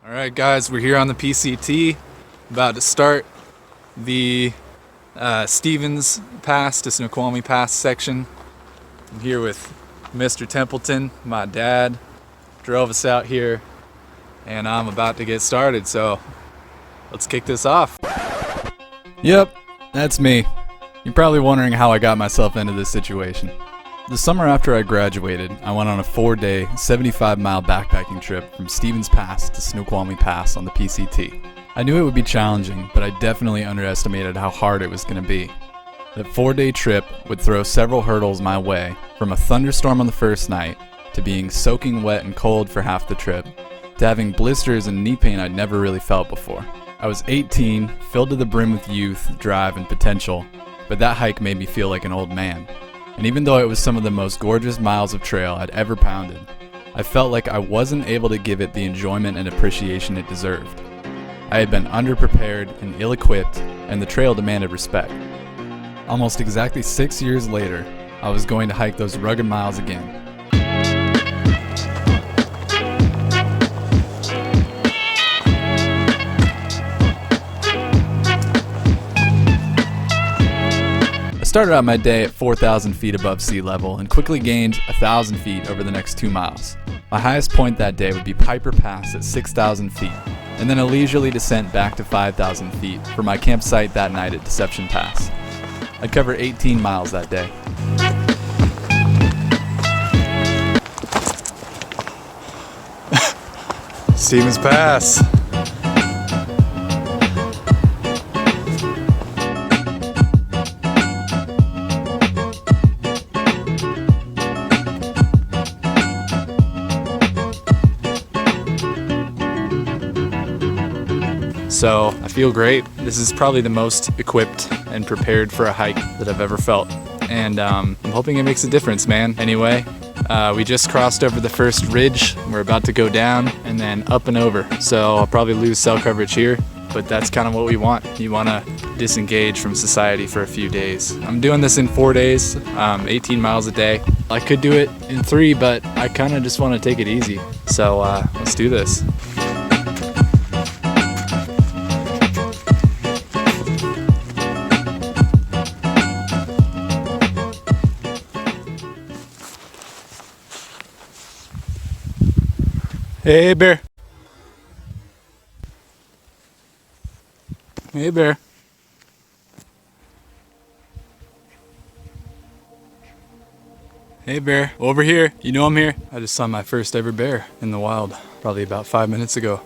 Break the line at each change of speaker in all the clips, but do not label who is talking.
All right, guys, we're here on the PCT, about to start the Stevens Pass to Snoqualmie Pass section. I'm here with Mr. Templeton, my dad, drove us out here, and I'm about to get started, so let's kick this off.
Yep, that's me. You're probably wondering how I got myself into this situation. The summer after I graduated, I went on a 4-day, 75-mile backpacking trip from Stevens Pass to Snoqualmie Pass on the PCT. I knew it would be challenging, but I definitely underestimated how hard it was going to be. That 4-day trip would throw several hurdles my way, from a thunderstorm on the first night, to being soaking wet and cold for half the trip, to having blisters and knee pain I'd never really felt before. I was 18, filled to the brim with youth, drive, and potential, but that hike made me feel like an old man. And even though it was some of the most gorgeous miles of trail I'd ever pounded, I felt like I wasn't able to give it the enjoyment and appreciation it deserved. I had been underprepared and ill-equipped, and the trail demanded respect. Almost exactly 6 years later, I was going to hike those rugged miles again. I started out my day at 4,000 feet above sea level and quickly gained 1,000 feet over the next 2 miles. My highest point that day would be Piper Pass at 6,000 feet, and then a leisurely descent back to 5,000 feet for my campsite that night at Deception Pass. I'd cover 18 miles that day.
Stevens Pass. So I feel great. This is probably the most equipped and prepared for a hike that I've ever felt. And I'm hoping it makes a difference, man. Anyway, we just crossed over the first ridge. We're about to go down and then up and over. So I'll probably lose cell coverage here, but that's kind of what we want. You want to disengage from society for a few days. I'm doing this in 4 days, 18 miles a day. I could do it in 3, but I kind of just want to take it easy. So let's do this. Hey, bear. Hey, bear. Hey, bear. Over here. You know I'm here. I just saw my first ever bear in the wild, probably about 5 minutes ago.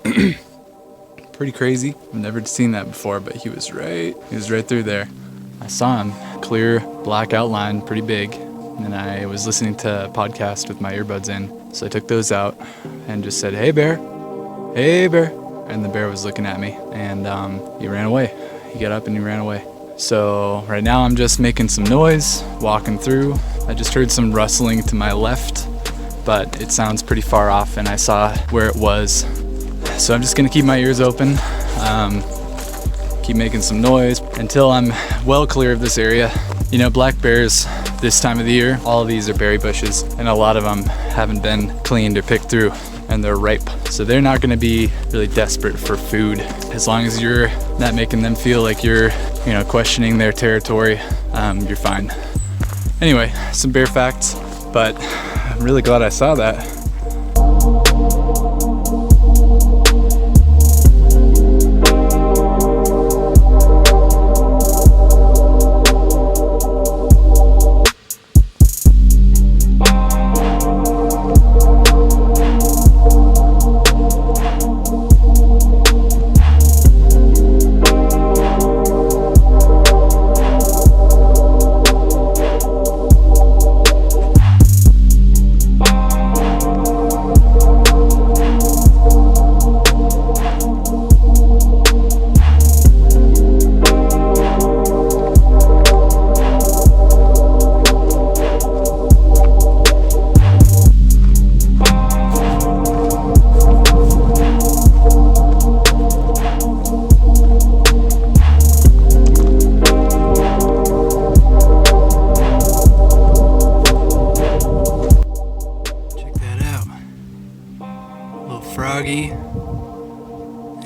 Pretty crazy. I've never seen that before, but he was right through there. I saw him. Clear, black outline, pretty big. And I was listening to a podcast with my earbuds in, so I took those out and just said, "Hey, bear. Hey, bear." And the bear was looking at me, and he ran away. He got up and he ran away. So right now I'm just making some noise, walking through. I just heard some rustling to my left, but it sounds pretty far off, and I saw where it was. So I'm just gonna keep my ears open, keep making some noise until I'm well clear of this area. You know, black bears this time of the year, all of these are berry bushes, and a lot of them haven't been cleaned or picked through, and they're ripe. So they're not gonna be really desperate for food. As long as you're not making them feel like you're, questioning their territory, you're fine. Anyway, some bear facts, but I'm really glad I saw that.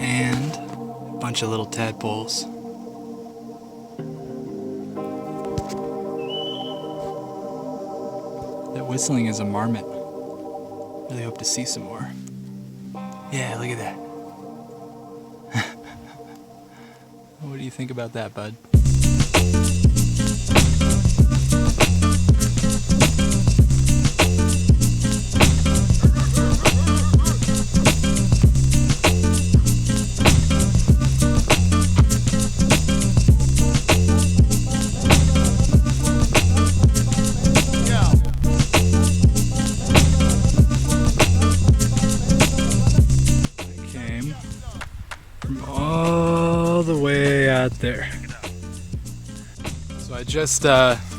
and a bunch of little tadpoles. That whistling is a marmot. Really hope to see some more. Yeah, look at that. What do you think about that, bud? All the way out there. So I just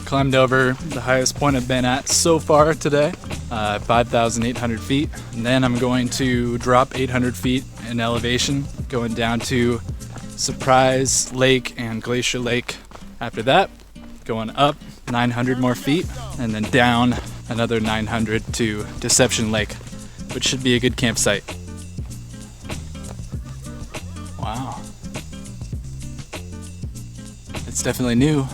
climbed over the highest point I've been at so far today, 5,800 feet. And then I'm going to drop 800 feet in elevation, going down to Surprise Lake and Glacier Lake. After that, going up 900 more feet, and then down another 900 to Deception Lake, which should be a good campsite. Wow. It's definitely new.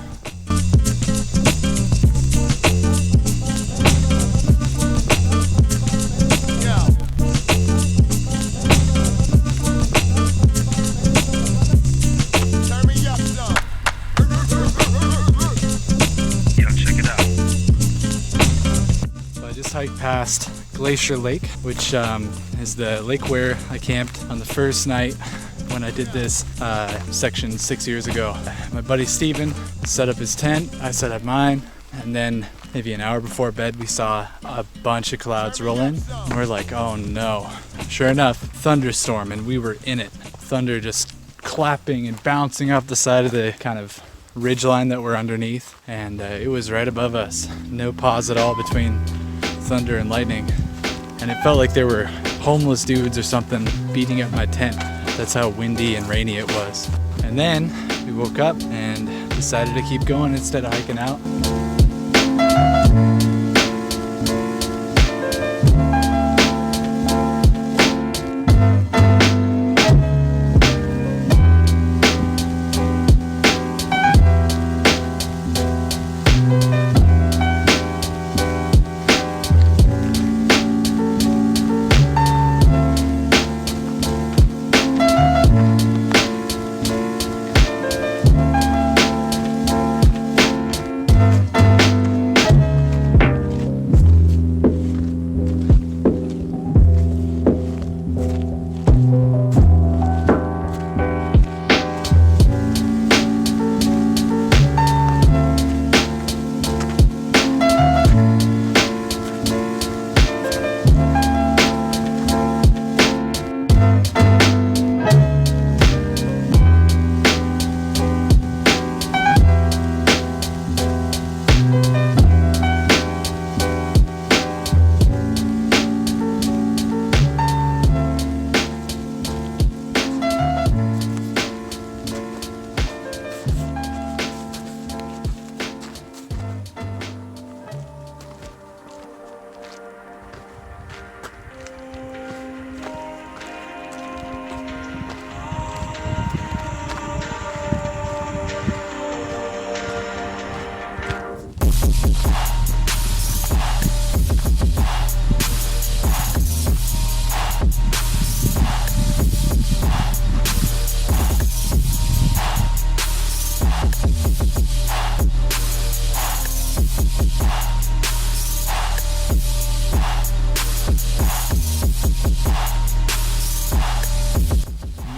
So I just hiked past Glacier Lake, which is the lake where I camped on the first night when I did this section 6 years ago. My buddy Steven set up his tent, I set up mine, and then maybe an hour before bed we saw a bunch of clouds roll in. And we're like, oh no. Sure enough, thunderstorm, and we were in it. Thunder just clapping and bouncing off the side of the kind of ridgeline that we're underneath, and it was right above us. No pause at all between thunder and lightning, and it felt like there were homeless dudes or something beating up my tent. That's how windy and rainy it was. And then we woke up and decided to keep going instead of hiking out.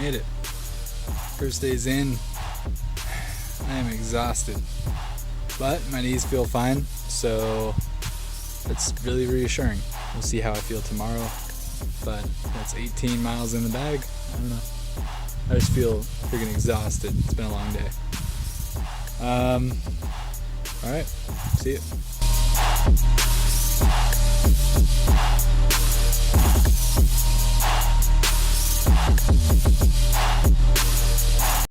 Made it. First day's in. I am exhausted, but my knees feel fine, so that's really reassuring. We'll see how I feel tomorrow, but that's 18 miles in the bag. I don't know. I just feel freaking exhausted. It's been a long day. Alright, see you.